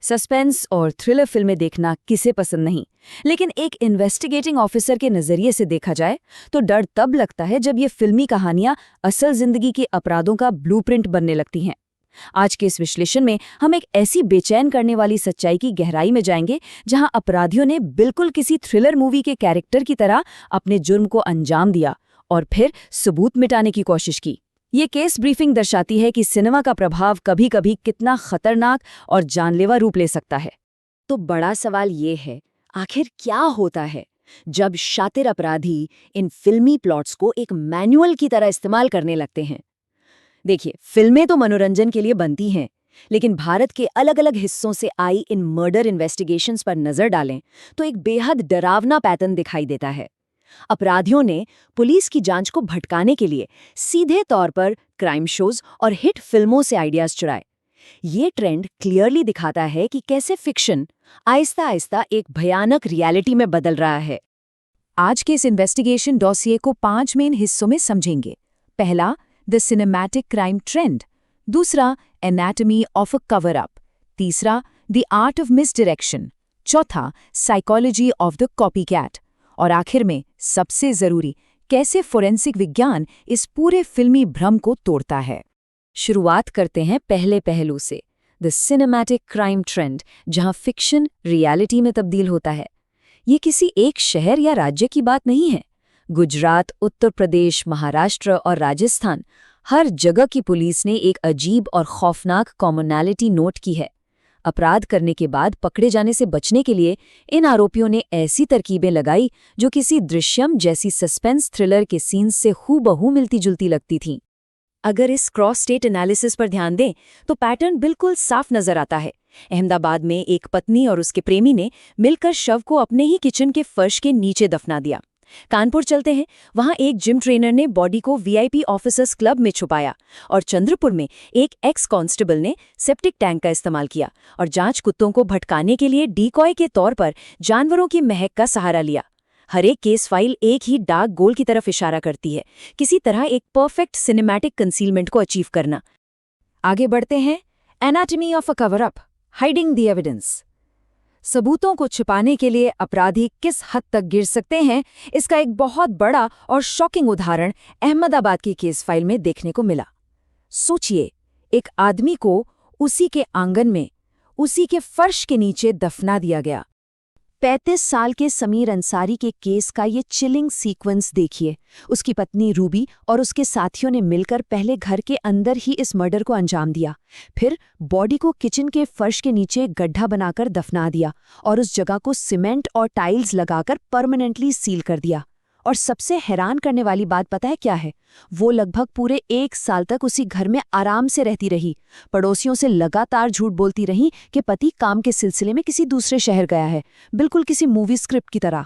Suspense और thriller फिल्में देखना किसे पसंद नहीं, लेकिन एक इन्वेस्टिगेटिंग ऑफिसर के नजरिए से देखा जाए तो डर तब लगता है जब ये फिल्मी कहानियां असल जिंदगी के अपराधों का ब्लूप्रिंट बनने लगती हैं। आज के इस विश्लेषण में हम एक ऐसी बेचैन करने वाली सच्चाई की गहराई में जाएंगे जहां अपराधियों ने बिल्कुल किसी थ्रिलर मूवी के कैरेक्टर की तरह अपने जुर्म को अंजाम दिया और फिर सबूत मिटाने की कोशिश की। ये केस ब्रीफिंग दर्शाती है कि सिनेमा का प्रभाव कभी-कभी कितना खतरनाक और जानलेवा रूप ले सकता है। तो बड़ा सवाल ये है, आखिर क्या होता है जब शातिर अपराधी इन फिल्मी प्लॉट्स को एक मैनुअल की तरह इस्तेमाल करने लगते हैं? देखिए, फिल्में तो मनोरंजन के लिए बनती हैं, लेकिन भारत के अलग-अलग हिस्सों से आई इन मर्डर इन्वेस्टिगेशंस पर नजर डालें तो एक बेहद डरावना पैटर्न दिखाई देता है। अपराधियों ने पुलिस की जांच को भटकाने के लिए सीधे तौर पर क्राइम शोज और हिट फिल्मों से आइडियाज चुराए। ये ट्रेंड क्लियरली दिखाता है कि कैसे फिक्शन आहिस्ता आहिस्ता एक भयानक रियलिटी में बदल रहा है। आज के इस इन्वेस्टिगेशन डॉसिए को 5 मेन हिस्सों में समझेंगे। पहला, द सिनेमैटिक क्राइम ट्रेंड। दूसरा, anatomy of a cover up. तीसरा, द आर्ट ऑफ मिसडायरेक्शन। चौथा, साइकोलॉजी ऑफ द कॉपीकैट। और आखिर में सबसे जरूरी, कैसे फोरेंसिक विज्ञान इस पूरे फिल्मी भ्रम को तोड़ता है। शुरुआत करते हैं पहले पहलू से, द सिनेमैटिक क्राइम ट्रेंड, जहां फिक्शन रियलिटी में तब्दील होता है। ये किसी एक शहर या राज्य की बात नहीं है। गुजरात, उत्तर प्रदेश, महाराष्ट्र और राजस्थान, हर जगह की पुलिस ने एक अजीब और खौफनाक कॉमनैलिटी नोट की है। अपराध करने के बाद पकड़े जाने से बचने के लिए इन आरोपियों ने ऐसी तरकीबें लगाई जो किसी दृश्यम जैसी सस्पेंस थ्रिलर के सीन्स से हूबहू मिलती-जुलती लगती थीं। अगर इस क्रॉस स्टेट एनालिसिस पर ध्यान दें तो पैटर्न बिल्कुल साफ नजर आता है। अहमदाबाद में एक पत्नी और उसके प्रेमी ने मिलकर शव को अपने ही किचन के फर्श के नीचे दफना दिया। कानपुर चलते हैं, वहां एक जिम ट्रेनर ने बॉडी को वीआईपी ऑफिसर्स क्लब में छुपाया और चंद्रपुर में एक एक्स कांस्टेबल ने सेप्टिक टैंक का इस्तेमाल किया और जांच कुत्तों को भटकाने के लिए डीकॉय के तौर पर जानवरों की महक का सहारा लिया। हर एक केस फाइल एक ही डार्क गोल की तरफ इशारा करती है, किसी तरह एक परफेक्ट सिनेमैटिक कंसीलमेंट को अचीव करना। आगे बढ़ते हैं, anatomy of a cover up, hiding the evidence. सबूतों को छिपाने के लिए अपराधी किस हद तक गिर सकते हैं, इसका एक बहुत बड़ा और शॉकिंग उदाहरण अहमदाबाद की केस फाइल में देखने को मिला। सोचिए, एक आदमी को उसी के आंगन में, उसी के फर्श के नीचे दफना दिया गया। 35 साल के समीर अंसारी के केस का ये चिलिंग सीक्वेंस देखिए। उसकी पत्नी रूबी और उसके साथियों ने मिलकर पहले घर के अंदर ही इस मर्डर को अंजाम दिया, फिर बॉडी को किचन के फर्श के नीचे गड्ढा बनाकर दफना दिया और उस जगह को सीमेंट और टाइल्स लगाकर परमानेंटली सील कर दिया। और सबसे हैरान करने वाली बात पता है क्या है? वो लगभग पूरे 1 साल तक उसी घर में आराम से रहती रही, पड़ोसियों से लगातार झूठ बोलती रही कि पति काम के सिलसिले में किसी दूसरे शहर गया है, बिल्कुल किसी मूवी स्क्रिप्ट की तरह।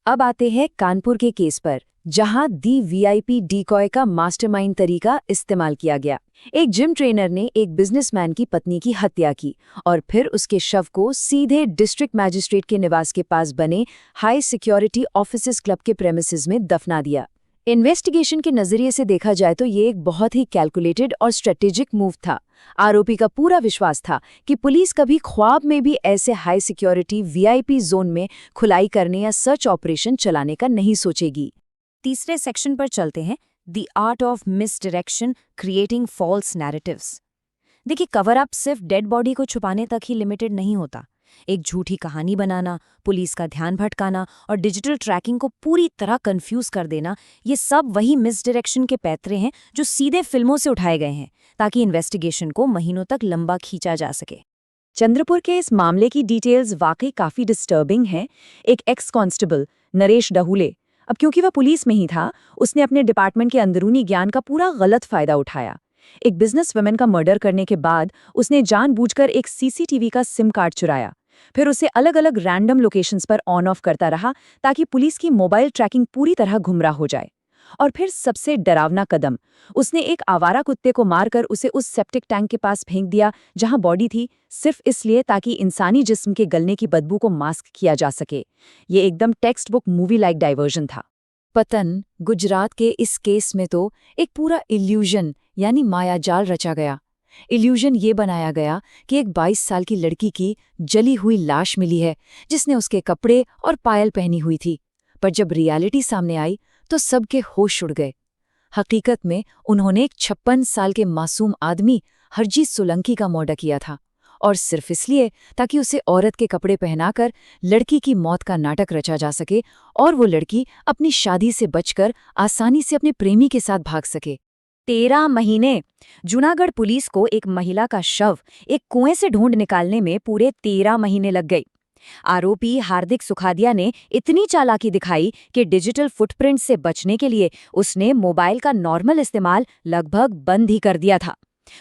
अब आते हैं कानपुर के केस पर, जहां दी वीआईपी डीकॉय का मास्टरमाइंड तरीका इस्तेमाल किया गया। एक जिम ट्रेनर ने एक बिजनेसमैन की पत्नी की हत्या की और फिर उसके शव को सीधे डिस्ट्रिक्ट मैजिस्ट्रेट के निवास के पास बने हाई सिक्योरिटी ऑफिसर्स क्लब के प्रेमिसेस में दफना दिया। इन्वेस्टिगेशन के नजरिए से देखा जाए तो ये एक बहुत ही कैलकुलेटेड और स्ट्रेटेजिक मूव था। आरोपी का पूरा विश्वास था कि पुलिस कभी ख्वाब में भी ऐसे हाई सिक्योरिटी वीआईपी जोन में खुलाई करने या सर्च ऑपरेशन चलाने का नहीं सोचेगी। तीसरे सेक्शन पर चलते हैं, the art of misdirection, creating false narratives. देखिए, कवर अप सिर्फ डेड बॉडी को छुपाने तक ही लिमिटेड नहीं होता। एक झूठी कहानी बनाना, पुलिस का ध्यान भटकाना और डिजिटल ट्रैकिंग को पूरी तरह कंफ्यूज कर देना, ये सब वही मिसडायरेक्शन के पैतरे हैं जो सीधे फिल्मों से उठाए गए हैं ताकि इन्वेस्टिगेशन को महीनों तक लंबा खींचा जा सके। चंद्रपुर के इस मामले की डिटेल्स वाकई काफी डिस्टर्बिंग हैं। एक एक्स कांस्टेबल नरेश डहुले, अब क्योंकि वह पुलिस में ही था, उसने अपने डिपार्टमेंट के अंदरूनी ज्ञान का पूरा गलत फायदा उठाया। एक बिजनेस वुमेन का मर्डर करने के बाद उसने जानबूझकर एक सीसीटीवी का सिम कार्ड चुराया, फिर उसे अलग अलग रैंडम लोकेशंस पर ऑन ऑफ करता रहा ताकि पुलिस की मोबाइल ट्रैकिंग पूरी तरह गुमराह हो जाए। और फिर सबसे डरावना कदम, उसने एक आवारा कुत्ते को मारकर उसे उस सेप्टिक टैंक के पास फेंक दिया जहां बॉडी थी, सिर्फ इसलिए ताकि इंसानी जिस्म के गलने की बदबू को मास्क किया जा सके। ये एकदम text book movie like diversion था। पतन, गुजरात के इस केस में तो एक पूरा इल्यूजन यानी मायाजाल रचा गया। इल्यूजन ये बनाया गया कि एक 22 साल की लड़की की जली हुई लाश मिली है जिसने उसके कपड़े और पायल पहनी हुई थी। पर जब रियलिटी सामने आई तो सबके होश उड़ गए। हकीकत में उन्होंने एक 56 साल के मासूम आदमी हरजीत सोलंकी का मर्डर किया था, और सिर्फ इसलिए ताकि उसे औरत के कपड़े पहनाकर लड़की की मौत का नाटक रचा जा सके और वो लड़की अपनी शादी से बचकर आसानी से अपने प्रेमी के साथ भाग सके। 13 महीने! जूनागढ़ पुलिस को एक महिला का शव एक कुएं से ढूंढ निकालने में पूरे 13 महीने लग गए। आरोपी हार्दिक सुखादिया ने इतनी चालाकी दिखाई कि डिजिटल फुटप्रिंट से बचने के लिए उसने मोबाइल का नॉर्मल इस्तेमाल लगभग बंद ही कर दिया था।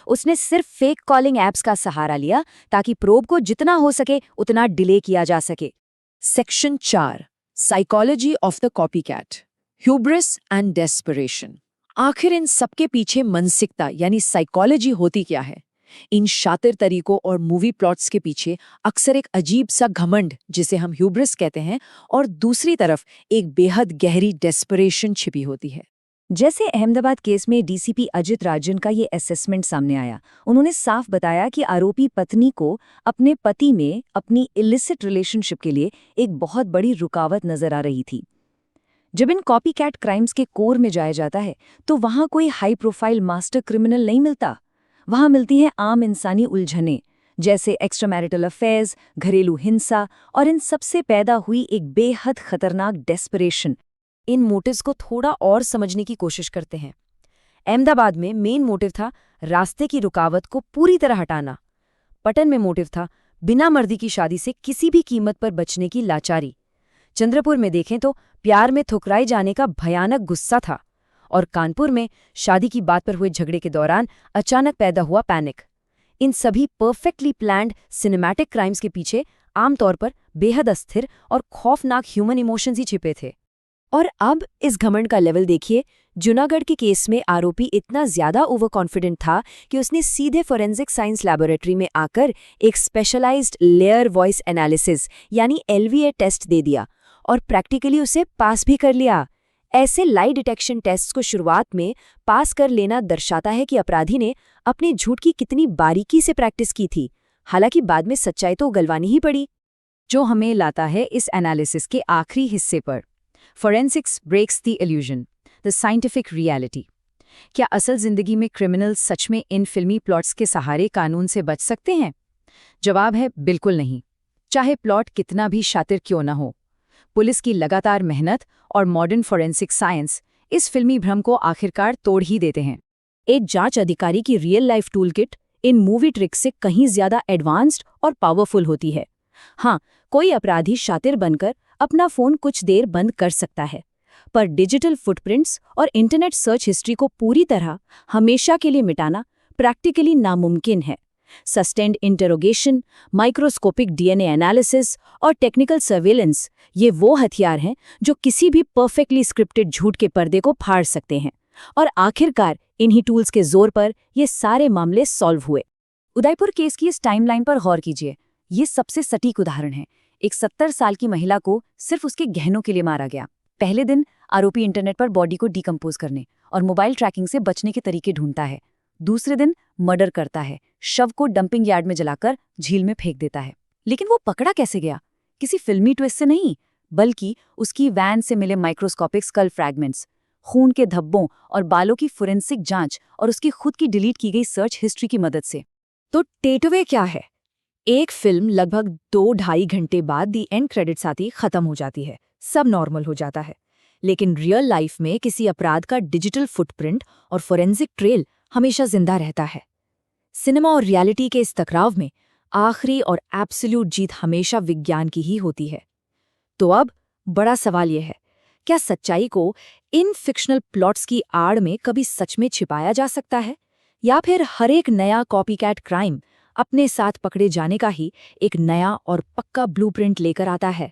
उसने सिर्फ फेक कॉलिंग ऐप्स का सहारा लिया ताकि प्रोब को जितना हो सके उतना डिले किया जा सके। Section 4, psychology of the copycat, hubris and desperation. आखिर इन सबके पीछे मानसिकता यानी साइकोलॉजी होती क्या है? इन शातिर तरीकों और मूवी प्लॉट्स के पीछे अक्सर एक अजीब सा घमंड, जिसे हम ह्यूब्रिस कहते हैं, और दूसरी तरफ एक बेहद गहरी डेस्परेशन छिपी होती है। जैसे अहमदाबाद केस में डीसीपी अजित राजन का ये असेसमेंट सामने आया। उन्होंने साफ बताया कि आरोपी पत्नी को अपने पति में अपनी इलिसिट रिलेशनशिप के लिए एक बहुत बड़ी रुकावट नजर आ रही थी। जब इन कॉपीकैट क्राइम्स के कोर में जाया जाता है तो वहां कोई हाई प्रोफाइल मास्टर क्रिमिनल नहीं मिलता। वहां मिलती हैं आम इंसानी उलझनें, जैसे एक्स्ट्रामैरिटल अफेयर्स, घरेलू हिंसा, और इन सबसे पैदा हुई एक बेहद खतरनाक डेस्परेशन। इन मोटिव्स को थोड़ा और समझने की कोशिश करते हैं। अहमदाबाद में मेन मोटिव था रास्ते की रुकावट को पूरी तरह हटाना। पटन में मोटिव था बिना मर्दी की शादी से किसी भी कीमत पर बचने की लाचारी। चंद्रपुर में देखें तो प्यार में ठुकराए जाने का भयानक गुस्सा था, और कानपुर में शादी की बात पर हुए झगड़े के दौरान अचानक पैदा हुआ पैनिक। इन सभी परफेक्टली प्लान्ड सिनेमैटिक क्राइम्स के पीछे आमतौर पर बेहद अस्थिर और खौफनाक ह्यूमन इमोशंस ही छिपे थे। और अब इस घमंड का लेवल देखिए। जूनागढ़ के केस में आरोपी इतना ज्यादा ओवर कॉन्फिडेंट था कि उसने सीधे फोरेंसिक साइंस लैबोरेटरी में आकर एक स्पेशलाइज्ड लेयर वॉइस एनालिसिस यानी एलवीए टेस्ट दे दिया और प्रैक्टिकली उसे पास भी कर लिया। ऐसे लाई डिटेक्शन टेस्ट्स को शुरुआत में पास कर लेना दर्शाता है कि अपराधी ने अपने झूठ की कितनी बारीकी से प्रैक्टिस की थी। हालांकि बाद में सच्चाई तो उगलवानी ही पड़ी, जो हमें लाता है इस एनालिसिस के आखिरी हिस्से पर। Forensics breaks the illusion, the scientific reality. क्या असल जिंदगी में क्रिमिनल सच में इन फिल्मी प्लॉट्स के सहारे कानून से बच सकते हैं? जवाब है बिल्कुल नहीं, चाहे प्लॉट कितना भी शातिर क्यों न हो। पुलिस की लगातार मेहनत और मॉडर्न फोरेंसिक साइंस इस फिल्मी भ्रम को आखिरकार तोड़ ही देते हैं। एक जांच अधिकारी की रियल लाइफ टूल किट इन मूवी ट्रिक्स से कहीं ज्यादा एडवांस्ड और पावरफुल होती है। हाँ, कोई अपराधी शातिर बनकर अपना फोन कुछ देर बंद कर सकता है, पर डिजिटल फुटप्रिंट्स और इंटरनेट सर्च हिस्ट्री को पूरी तरह हमेशा के लिए मिटाना प्रैक्टिकली नामुमकिन है। Sustained interrogation, microscopic DNA analysis और टेक्निकल सर्वेलेंस, ये वो हथियार हैं जो किसी भी परफेक्टली स्क्रिप्टेड झूठ के पर्दे को फाड़ सकते हैं। और आखिरकार इन्हीं टूल्स के जोर पर ये सारे मामले सॉल्व हुए। उदयपुर केस की इस टाइमलाइन पर गौर कीजिए। ये सबसे सटीक उदाहरण है। एक 70 साल की महिला को सिर्फ उसके गहनों के लिए मारा गया। पहले दिन आरोपी इंटरनेट पर बॉडी को डिकम्पोज करने और मोबाइल ट्रैकिंग से बचने के तरीके ढूंढता है। दूसरे दिन मर्डर करता है, शव को डंपिंग यार्ड में जलाकर झील में फेंक देता है। लेकिन वो पकड़ा कैसे गया? किसी फिल्मी ट्विस्ट से नहीं, बल्कि उसकी वैन से मिले माइक्रोस्कोपिक स्कल फ्रैगमेंट्स, खून के धब्बों और बालों की फोरेंसिक जांच और उसकी खुद की डिलीट की गई सर्च हिस्ट्री की मदद से। तो टेकअवे क्या है? एक फिल्म लगभग 2-2.5 घंटे बाद दी एंड क्रेडिट्स आती खत्म हो जाती है, सब नॉर्मल हो जाता है। लेकिन रियल लाइफ में किसी अपराध का डिजिटल फुटप्रिंट और फोरेंसिक ट्रेल हमेशा जिंदा रहता है। सिनेमा और रियलिटी के इस टकराव में आखिरी और एब्सोल्यूट जीत हमेशा विज्ञान की ही होती है। तो अब बड़ा सवाल यह है, क्या सच्चाई को इन फिक्शनल प्लॉट्स की आड़ में कभी सच में छिपाया जा सकता है, या फिर हर एक नया कॉपीकैट क्राइम अपने साथ पकड़े जाने का ही एक नया और पक्का ब्लूप्रिंट लेकर आता है?